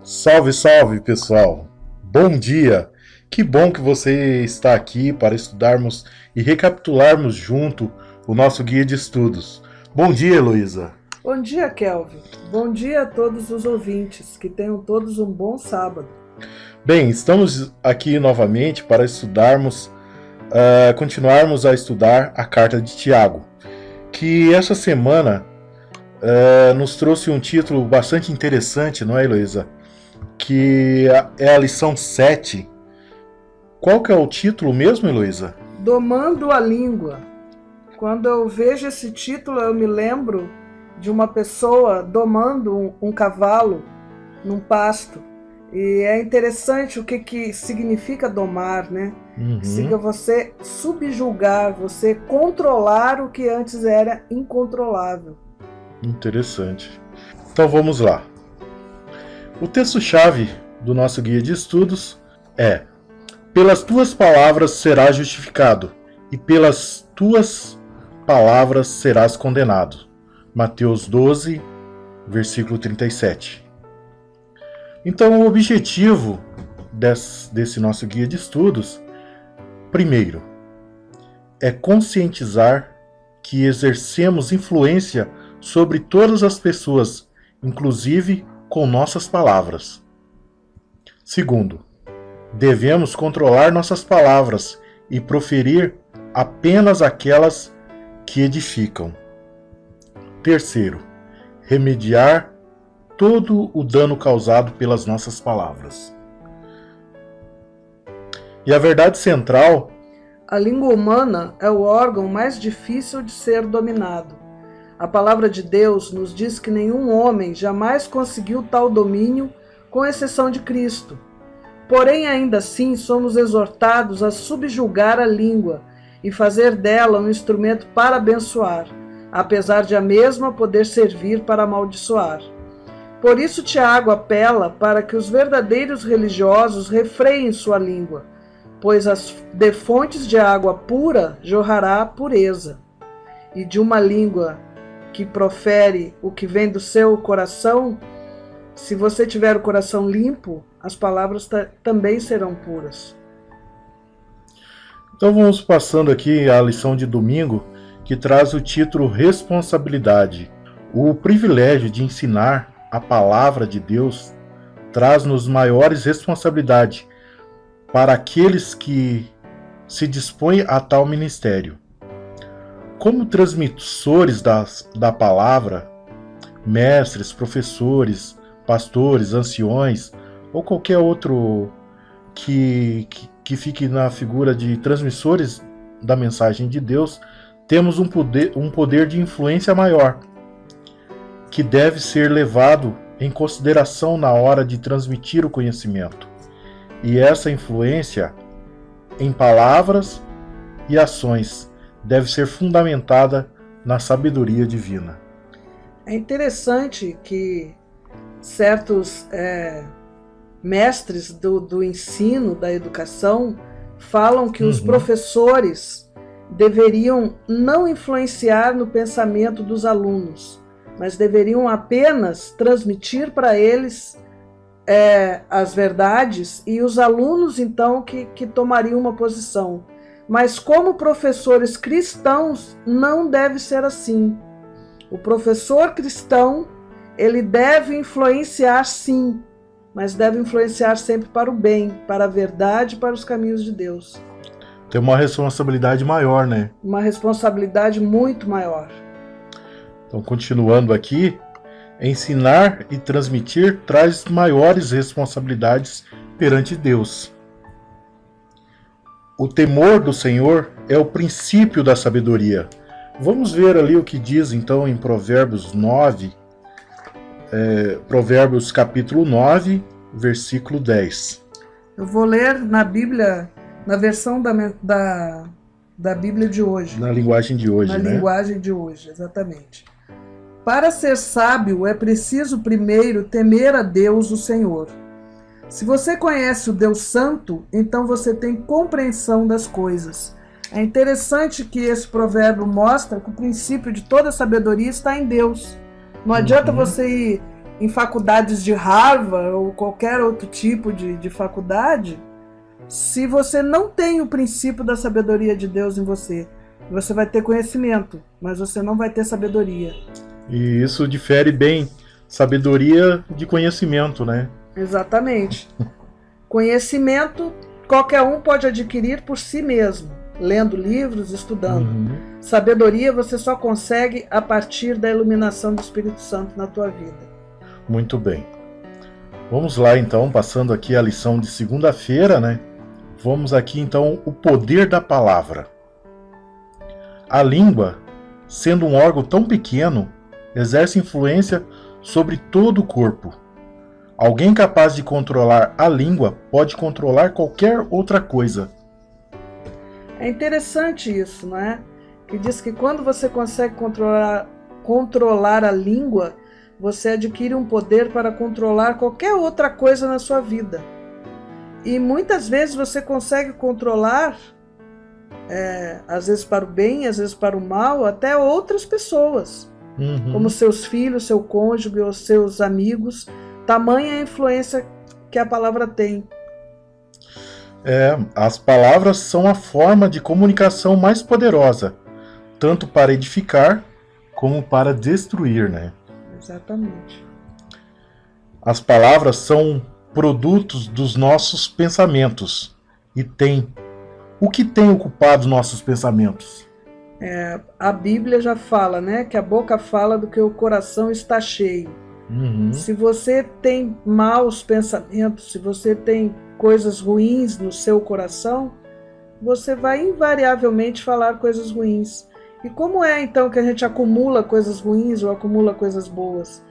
Salve, salve, pessoal! Bom dia! Que bom que você está aqui para estudarmos e recapitularmos junto o nosso guia de estudos. Bom dia, Heloísa! Bom dia, Kelvin. Bom dia a todos os ouvintes. Que tenham todos um bom sábado. Bem, estamos aqui novamente para estudarmos, continuarmos a estudar a carta de Tiago, que essa semana nos trouxe um título bastante interessante, não é, Heloísa? Que é a lição 7. Qual que é o título mesmo, Heloísa? Domando a língua. Quando eu vejo esse título, eu me lembro de uma pessoa domando um cavalo num pasto. E é interessante o que significa domar, né? Significa você subjugar, você controlar o que antes era incontrolável. Interessante. Então vamos lá. O texto-chave do nosso guia de estudos é: pelas tuas palavras serás justificado, e pelas tuas palavras serás condenado. Mateus 12, versículo 37. Então, o objetivo desse nosso guia de estudos, primeiro, é conscientizar que exercemos influência sobre todas as pessoas, inclusive com nossas palavras. Segundo, devemos controlar nossas palavras e proferir apenas aquelas que edificam. Terceiro, remediar todo o dano causado pelas nossas palavras. E a verdade central: a língua humana é o órgão mais difícil de ser dominado. A palavra de Deus nos diz que nenhum homem jamais conseguiu tal domínio, com exceção de Cristo. Porém, ainda assim, somos exortados a subjugar a língua e fazer dela um instrumento para abençoar, apesar de a mesma poder servir para amaldiçoar. Por isso, Tiago apela para que os verdadeiros religiosos refreiem sua língua, pois de fontes de água pura jorrará a pureza. E de uma língua que profere o que vem do seu coração, se você tiver o coração limpo, as palavras também serão puras. Então vamos passando aqui a lição de domingo, que traz o título Responsabilidade. O privilégio de ensinar a palavra de Deus traz-nos maiores responsabilidades para aqueles que se dispõem a tal ministério. Como transmissores da palavra, mestres, professores, pastores, anciões ou qualquer outro que fique na figura de transmissores da mensagem de Deus, temos um poder de influência maior, que deve ser levado em consideração na hora de transmitir o conhecimento. E essa influência em palavras e ações deve ser fundamentada na sabedoria divina. É interessante que certos mestres do ensino, da educação, falam que os professores deveriam não influenciar no pensamento dos alunos, mas deveriam apenas transmitir para eles as verdades, e os alunos, então, que tomariam uma posição. Mas como professores cristãos, não deve ser assim. O professor cristão, ele deve influenciar sim, mas deve influenciar sempre para o bem, para a verdade, para os caminhos de Deus. Tem uma responsabilidade maior, né? Uma responsabilidade muito maior. Então, continuando aqui, ensinar e transmitir traz maiores responsabilidades perante Deus. O temor do Senhor é o princípio da sabedoria. Vamos ver ali o que diz então em Provérbios 9, Provérbios capítulo 9, versículo 10. Eu vou ler na Bíblia, na versão da Bíblia de hoje. Na linguagem de hoje, né? Na linguagem de hoje, exatamente. Para ser sábio, é preciso primeiro temer a Deus, o Senhor. Se você conhece o Deus Santo, então você tem compreensão das coisas. É interessante que esse provérbio mostra que o princípio de toda sabedoria está em Deus. Não adianta você ir em faculdades de Harvard ou qualquer outro tipo de faculdade, se você não tem o princípio da sabedoria de Deus em você. Você vai ter conhecimento, mas você não vai ter sabedoria. E isso difere bem sabedoria de conhecimento, né? Exatamente. Conhecimento qualquer um pode adquirir por si mesmo, lendo livros, estudando. Sabedoria você só consegue a partir da iluminação do Espírito Santo na tua vida. Muito bem. Vamos lá então, passando aqui a lição de segunda-feira, né? Vamos aqui então, o poder da palavra. A língua, sendo um órgão tão pequeno, exerce influência sobre todo o corpo. Alguém capaz de controlar a língua pode controlar qualquer outra coisa. É interessante isso, não é? Que diz que quando você consegue controlar a língua, você adquire um poder para controlar qualquer outra coisa na sua vida. E muitas vezes você consegue controlar, às vezes para o bem, às vezes para o mal, até outras pessoas. Como seus filhos, seu cônjuge ou seus amigos. Tamanha a influência que a palavra tem. As palavras são a forma de comunicação mais poderosa, tanto para edificar como para destruir, né? Exatamente. As palavras são produtos dos nossos pensamentos. E o que tem ocupado nossos pensamentos? A Bíblia já fala, né, que a boca fala do que o coração está cheio. Se você tem maus pensamentos, se você tem coisas ruins no seu coração, você vai invariavelmente falar coisas ruins. E como é então que a gente acumula coisas ruins ou acumula coisas boas?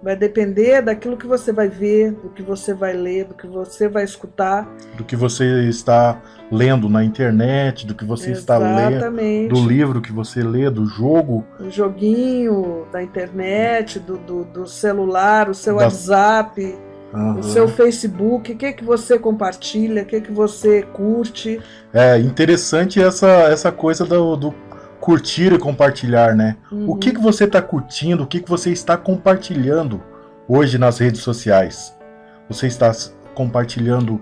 Vai depender daquilo que você vai ver, do que você vai ler, do que você vai escutar. Do que você está lendo na internet, do que você está lendo, do livro que você lê, do jogo. O joguinho da internet, do celular, o seu WhatsApp, o seu Facebook, o que você compartilha, o que você curte. É interessante essa coisa do curtir e compartilhar, né? O que você está curtindo, o que você está compartilhando hoje nas redes sociais? Você está compartilhando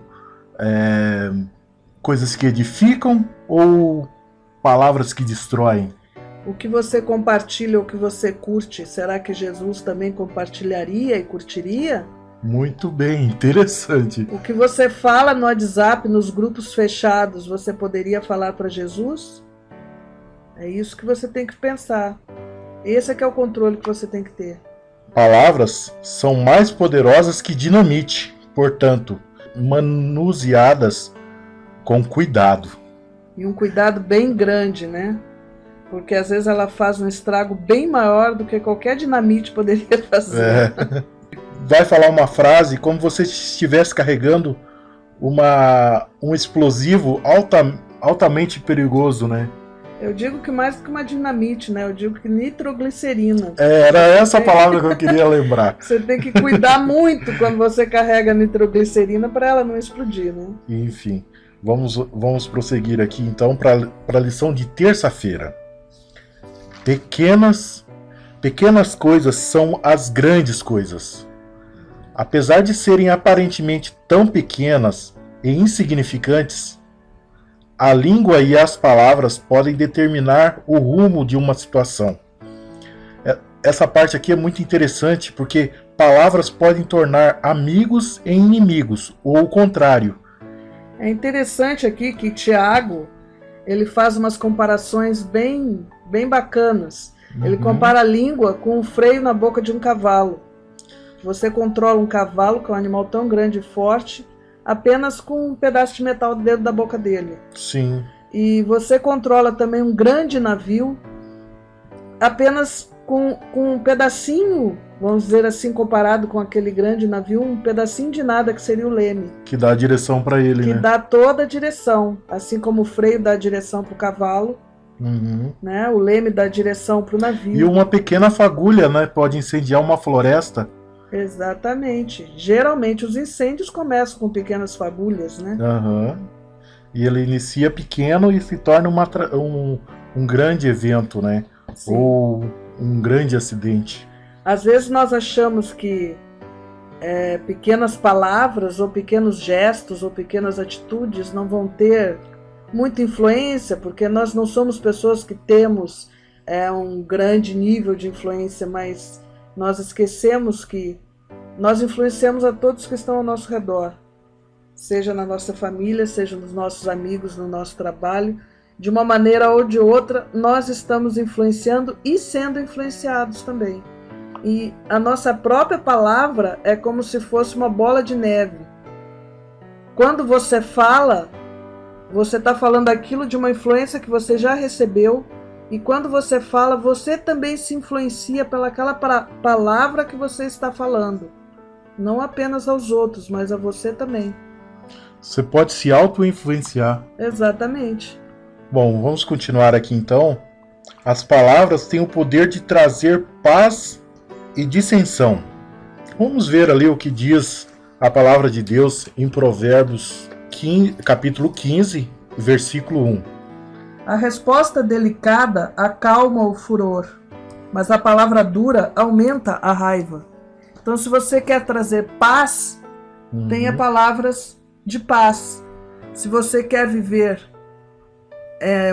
coisas que edificam ou palavras que destroem? O que você compartilha, o que você curte, será que Jesus também compartilharia e curtiria? Muito bem, interessante. O que você fala no WhatsApp, nos grupos fechados, você poderia falar para Jesus? É isso que você tem que pensar. Esse é que é o controle que você tem que ter. Palavras são mais poderosas que dinamite, portanto, manuseadas com cuidado. E um cuidado bem grande, né? Porque às vezes ela faz um estrago bem maior do que qualquer dinamite poderia fazer. Vai falar uma frase como se você estivesse carregando um explosivo altamente perigoso, né? Eu digo que mais do que uma dinamite, né? Eu digo que nitroglicerina. Era essa a palavra que eu queria lembrar. Você tem que cuidar muito quando você carrega nitroglicerina para ela não explodir, né? Enfim, vamos prosseguir aqui então para a lição de terça-feira. Pequenas coisas são as grandes coisas. Apesar de serem aparentemente tão pequenas e insignificantes, a língua e as palavras podem determinar o rumo de uma situação. Essa parte aqui é muito interessante porque palavras podem tornar amigos em inimigos, ou o contrário. É interessante aqui que Tiago, ele faz umas comparações bem bacanas. Ele compara a língua com o freio na boca de um cavalo. Você controla um cavalo, que é um animal tão grande e forte, apenas com um pedaço de metal dentro da boca dele. Sim. E você controla também um grande navio apenas com um pedacinho, vamos dizer assim, comparado com aquele grande navio, um pedacinho de nada que seria o leme. Que dá a direção para ele, né? Que dá toda a direção, assim como o freio dá a direção para o cavalo, né? O leme dá a direção para o navio. E uma pequena fagulha, né, pode incendiar uma floresta. Exatamente. Geralmente os incêndios começam com pequenas fagulhas, né? E ele inicia pequeno e se torna um grande evento, né? Sim. Ou um grande acidente. Às vezes nós achamos que pequenas palavras, ou pequenos gestos, ou pequenas atitudes não vão ter muita influência, porque nós não somos pessoas que temos um grande nível de influência, mas nós esquecemos que nós influenciamos a todos que estão ao nosso redor, seja na nossa família, seja nos nossos amigos, no nosso trabalho. De uma maneira ou de outra, nós estamos influenciando e sendo influenciados também. E a nossa própria palavra é como se fosse uma bola de neve. Quando você fala, você está falando aquilo de uma influência que você já recebeu, e quando você fala, você também se influencia pelaquela palavra que você está falando. Não apenas aos outros, mas a você também. Você pode se auto-influenciar. Exatamente. Bom, vamos continuar aqui então. As palavras têm o poder de trazer paz e dissensão. Vamos ver ali o que diz a palavra de Deus em Provérbios capítulo 15, versículo 1. A resposta delicada acalma o furor, mas a palavra dura aumenta a raiva. Então, se você quer trazer paz, tenha palavras de paz. Se você quer viver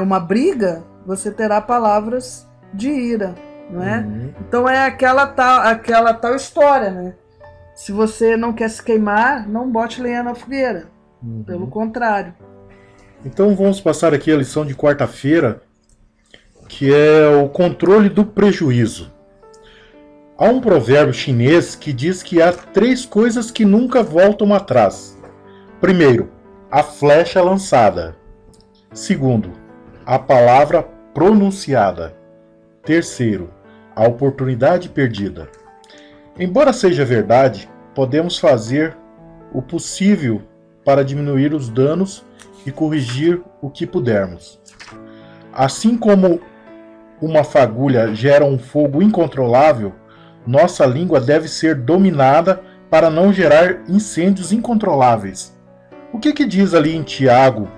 uma briga, você terá palavras de ira, não é? Então é aquela tal história, né? Se você não quer se queimar, não bote lenha na fogueira. Pelo contrário. Então vamos passar aqui a lição de quarta-feira, que é o controle do prejuízo. Há um provérbio chinês que diz que há 3 coisas que nunca voltam atrás. Primeiro, a flecha lançada. Segundo, a palavra pronunciada. Terceiro, a oportunidade perdida. Embora seja verdade, podemos fazer o possível para diminuir os danos e corrigir o que pudermos. Assim como uma fagulha gera um fogo incontrolável, nossa língua deve ser dominada para não gerar incêndios incontroláveis. O que diz ali em Tiago,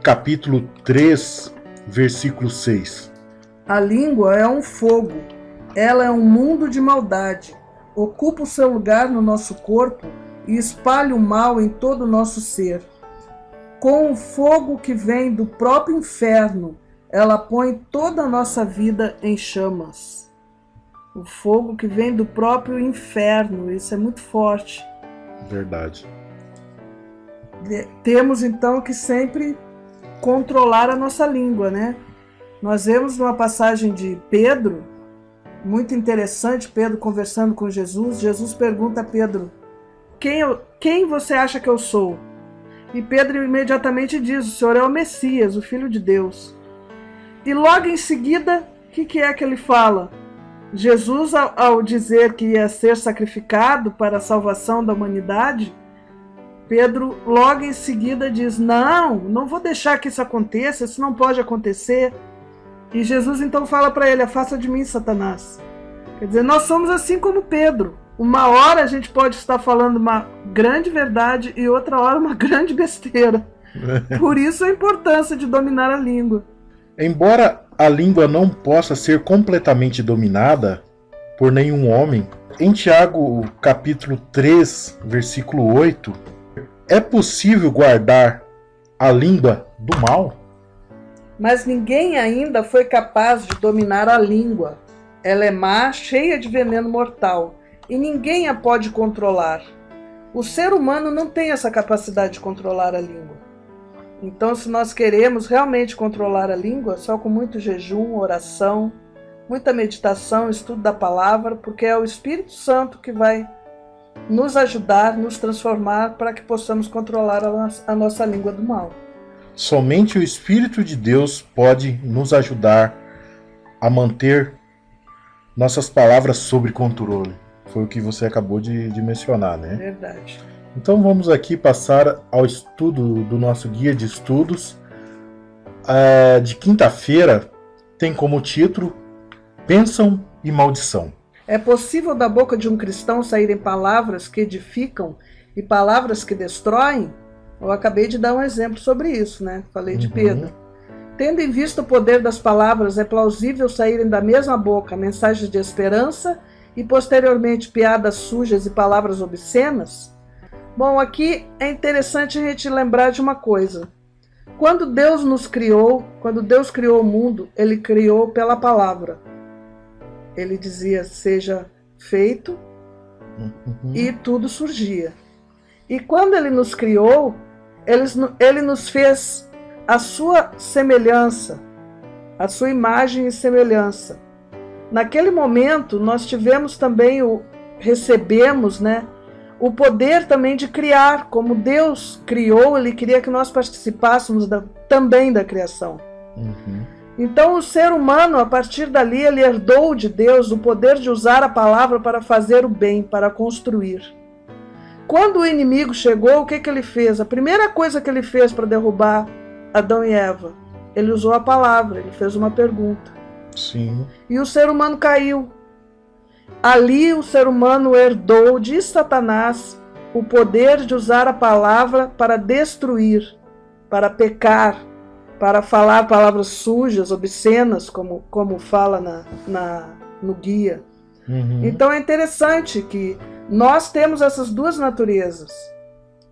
capítulo 3, versículo 6? A língua é um fogo, ela é um mundo de maldade. Ocupa o seu lugar no nosso corpo e espalha o mal em todo o nosso ser. Com o fogo que vem do próprio inferno, ela põe toda a nossa vida em chamas. O fogo que vem do próprio inferno, isso é muito forte. Verdade. Temos então que sempre controlar a nossa língua, né? Nós vemos numa passagem de Pedro, muito interessante, Pedro conversando com Jesus. Jesus pergunta a Pedro: quem você acha que eu sou? E Pedro imediatamente diz: o Senhor é o Messias, o Filho de Deus. E logo em seguida, o que é que ele fala? Jesus, ao dizer que ia ser sacrificado para a salvação da humanidade, Pedro logo em seguida diz: não vou deixar que isso aconteça, isso não pode acontecer. E Jesus então fala para ele: afasta de mim, Satanás. Quer dizer, nós somos assim como Pedro. Uma hora a gente pode estar falando uma grande verdade e outra hora uma grande besteira. Por isso a importância de dominar a língua. Embora a língua não possa ser completamente dominada por nenhum homem, em Tiago capítulo 3, versículo 8, é possível guardar a língua do mal? Mas ninguém ainda foi capaz de dominar a língua. Ela é má, cheia de veneno mortal, e ninguém a pode controlar. O ser humano não tem essa capacidade de controlar a língua. Então, se nós queremos realmente controlar a língua, só com muito jejum, oração, muita meditação, estudo da palavra, porque é o Espírito Santo que vai nos ajudar, nos transformar, para que possamos controlar a nossa língua do mal. Somente o Espírito de Deus pode nos ajudar a manter nossas palavras sob controle. Foi o que você acabou de mencionar, né? Verdade. Então vamos aqui passar ao estudo do nosso guia de estudos. De quinta-feira tem como título Bênção e Maldição. É possível da boca de um cristão saírem palavras que edificam e palavras que destroem? Eu acabei de dar um exemplo sobre isso, né? Falei de Pedro. Tendo em vista o poder das palavras, é plausível saírem da mesma boca mensagens de esperança e posteriormente piadas sujas e palavras obscenas? Bom, aqui é interessante a gente lembrar de uma coisa. Quando Deus nos criou, quando Deus criou o mundo, Ele criou pela palavra. Ele dizia, seja feito, e tudo surgia. E quando Ele nos criou, Ele nos fez a sua semelhança, a sua imagem e semelhança. Naquele momento, nós tivemos também, recebemos, o poder também de criar. Como Deus criou, Ele queria que nós participássemos também da criação. Então o ser humano, a partir dali, ele herdou de Deus o poder de usar a palavra para fazer o bem, para construir. Quando o inimigo chegou, o que ele fez? A primeira coisa que ele fez para derrubar Adão e Eva, ele usou a palavra, ele fez uma pergunta. Sim. E o ser humano caiu. Ali o ser humano herdou de Satanás o poder de usar a palavra para destruir, para pecar, para falar palavras sujas, obscenas, como fala no guia. Então é interessante que nós temos essas duas naturezas,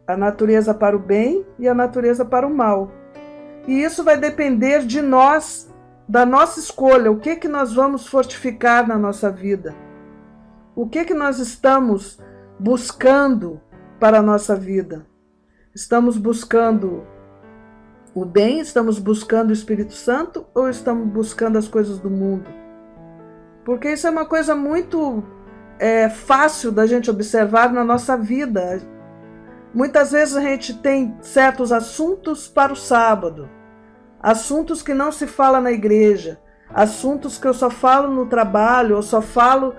a natureza para o bem e a natureza para o mal. E isso vai depender de nós, da nossa escolha, o que nós vamos fortificar na nossa vida. O que nós estamos buscando para a nossa vida? Estamos buscando o bem? Estamos buscando o Espírito Santo? Ou estamos buscando as coisas do mundo? Porque isso é uma coisa muito fácil da gente observar na nossa vida. Muitas vezes a gente tem certos assuntos para o sábado, assuntos que não se fala na igreja, assuntos que eu só falo no trabalho, ou só falo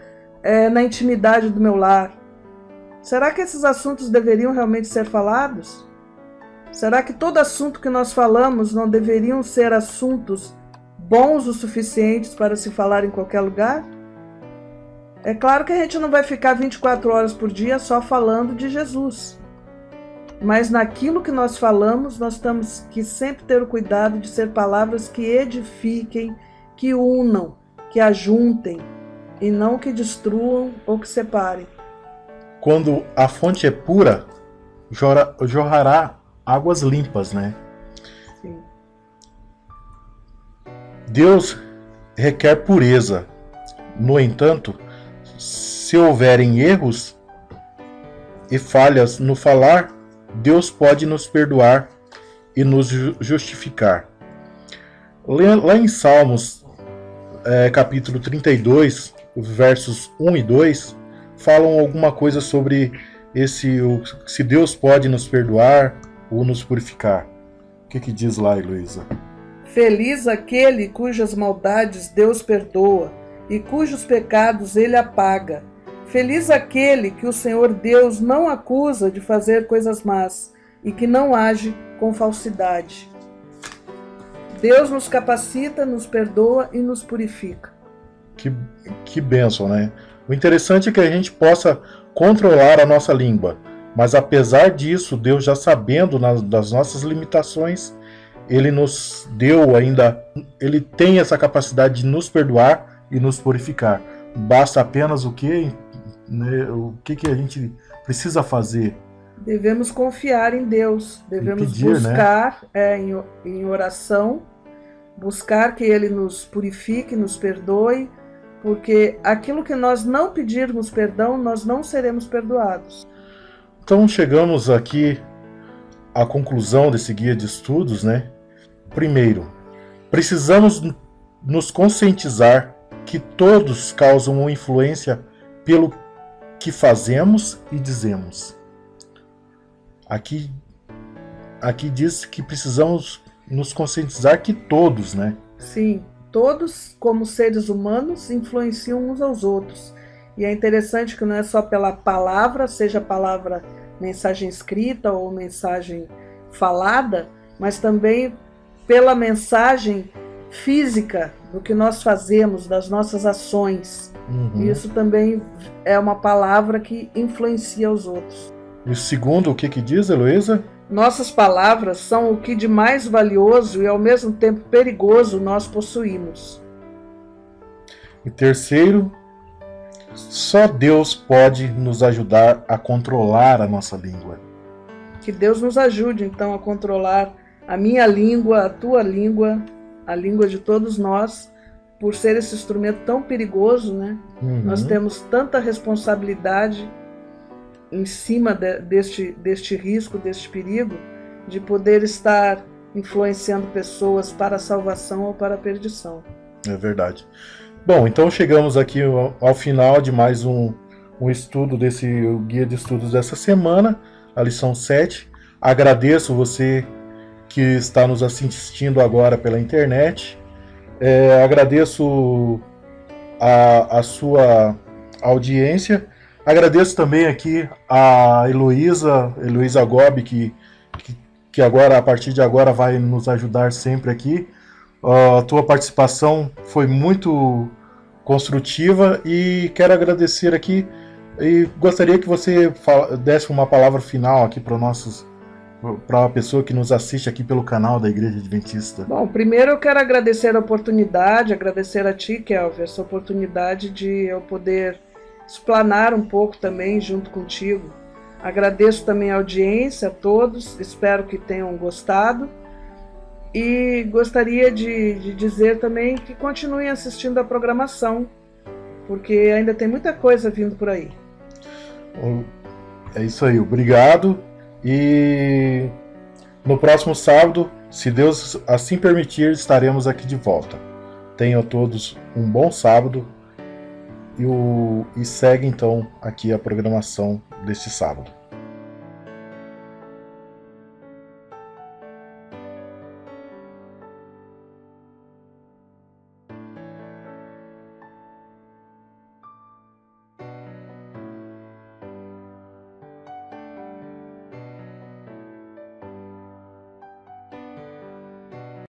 na intimidade do meu lar. Será que esses assuntos deveriam realmente ser falados? Será que todo assunto que nós falamos não deveriam ser assuntos bons o suficientes para se falar em qualquer lugar? É claro que a gente não vai ficar 24 horas por dia só falando de Jesus. Mas naquilo que nós falamos, nós temos que sempre ter o cuidado de ser palavras que edifiquem, que unam, que ajuntem, e não que destruam ou que separem. Quando a fonte é pura, jorrará águas limpas, né? Sim. Deus requer pureza. No entanto, se houverem erros e falhas no falar, Deus pode nos perdoar e nos justificar. Lá em Salmos, capítulo 32, versos 1 e 2, falam alguma coisa sobre se Deus pode nos perdoar ou nos purificar. O que diz lá, Heloísa? Feliz aquele cujas maldades Deus perdoa e cujos pecados Ele apaga. Feliz aquele que o Senhor Deus não acusa de fazer coisas más e que não age com falsidade. Deus nos capacita, nos perdoa e nos purifica. Que bênção, né? O interessante é que a gente possa controlar a nossa língua, mas apesar disso, Deus, já sabendo das nossas limitações, Ele nos deu ainda, Ele tem essa capacidade de nos perdoar e nos purificar. Basta apenas o quê? O que a gente precisa fazer? Devemos confiar em Deus, devemos pedir, buscar em oração, buscar que Ele nos purifique, nos perdoe, porque aquilo que nós não pedirmos perdão, nós não seremos perdoados. Então chegamos aqui à conclusão desse guia de estudos, né? Primeiro, precisamos nos conscientizar que todos causam uma influência pelo que fazemos e dizemos. Aqui diz que precisamos nos conscientizar que todos, né? Sim, todos, como seres humanos, influenciam uns aos outros. E é interessante que não é só pela palavra, seja palavra, mensagem escrita ou mensagem falada, mas também pela mensagem física do que nós fazemos, das nossas ações. Isso também é uma palavra que influencia os outros. E o segundo, o que diz, Heloísa? Nossas palavras são o que de mais valioso e ao mesmo tempo perigoso nós possuímos. E terceiro, Só Deus pode nos ajudar a controlar a nossa língua. Que Deus nos ajude, então, a controlar a minha língua, a tua língua, a língua de todos nós, por ser esse instrumento tão perigoso, né? Nós temos tanta responsabilidade em cima deste risco, deste perigo, de poder estar influenciando pessoas para a salvação ou para a perdição. É verdade. Bom, então chegamos aqui ao final de mais um estudo desse guia de estudos dessa semana, a lição 7. Agradeço você que está nos assistindo agora pela internet. Agradeço a sua audiência. Agradeço também aqui a Heloísa Gobi, que agora, a partir de agora, vai nos ajudar sempre aqui. A tua participação foi muito construtiva e quero agradecer aqui e gostaria que você desse uma palavra final aqui para a pessoa que nos assiste aqui pelo canal da Igreja Adventista. Bom, primeiro eu quero agradecer a oportunidade, agradecer a ti, Kelvin, essa oportunidade de eu poder explanar um pouco também junto contigo. Agradeço também a audiência, a todos, espero que tenham gostado. E gostaria de dizer também que continuem assistindo a programação, porque ainda tem muita coisa vindo por aí. É isso aí, obrigado. E no próximo sábado, se Deus assim permitir, estaremos aqui de volta. Tenham todos um bom sábado e segue então aqui a programação deste sábado.